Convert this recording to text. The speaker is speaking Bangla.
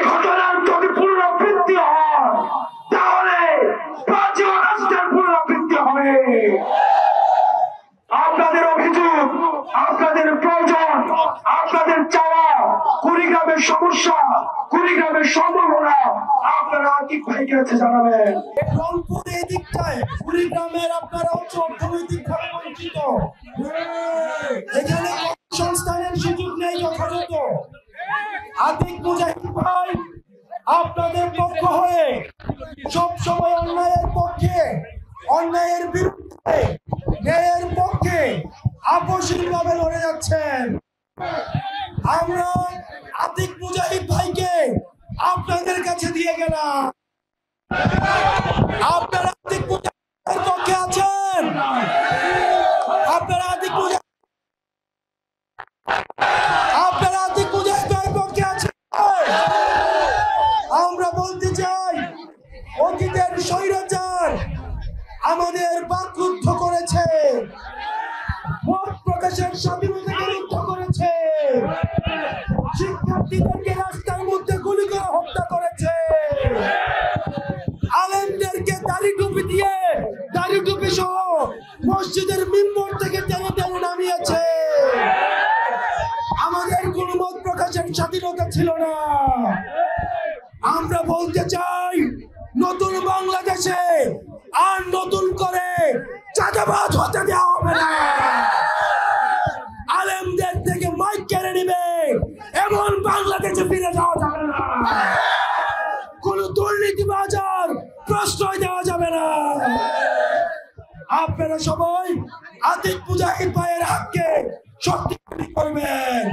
ঘটনার যদি পুনরাবৃত্তি হয় তাহলে ফাঁসিও রাষ্ট্রের পুনরাবৃত্তি হবে। আপনাদের অভিযোগ, আপনাদের প্রয়োজন, আপনাদের চাওয়া, কুড়িগ্রামের সমস্যা, কুড়িগ্রামের সম্ভাবনা আপনারা আতিক ভাইকে কাছে জানাবেন। রংপুর এই দিকটায় কুড়িগ্রামের আপনারা হচ্ছে অর্থনৈতিকভাবে বঞ্চিত, এখানে সংস্থানের সুযোগ নেই যথাযথ। আতিক মুজাহিদ ভাই আপনাদের পক্ষ হয়ে সবসময় অন্যায়ের পক্ষে, অন্যায়ের বিরুদ্ধে, ন্যায়ের পক্ষে আপোষহীনভাবে লড়ে যাচ্ছেন। আমরা আতিক মুজাহিদ ভাইকে আপনাদের কাছে দিয়ে গেলাম। আপনারা আতিক মুজাহিদের পক্ষে আছেন? আপনারা আতিক মুজাহিদের পক্ষে আছেন? আমরা বলতে চাই, অতীতের স্বৈরাচার আমাদের বাকরুদ্ধ করেছে, মত প্রকাশের স্বাধীনতাকে রুদ্ধ করেছে, শিক্ষার্থীদেরকে রাস্তার মধ্যে গুলি করে হত্যা করেছে, আলেমদেরকে দাড়ি টুপি দিয়ে, দাড়ি টুপি সহ মসজিদের মিম্বর থেকে টেনে টেনে নামিয়েছে। আমাদের কোনো মত প্রকাশের স্বাধীনতা ছিল না। আমরা বলতে চাই, নতুন বাংলাদেশে আর নতুন করে চাঁদাবাজ হতে দেওয়া হবে না। আলেমদের থেকে মাইক কেড়ে নিবে এমন বাংলাদেশে ফিরে যাওয়া যাবে না। কোন দুর্নীতিবাজার প্রশ্রয় দেওয়া যাবে না। আপনারা সবাই আতিক মুজাহিদ ভাইয়ের হাতকে শক্তিশালী করবেন।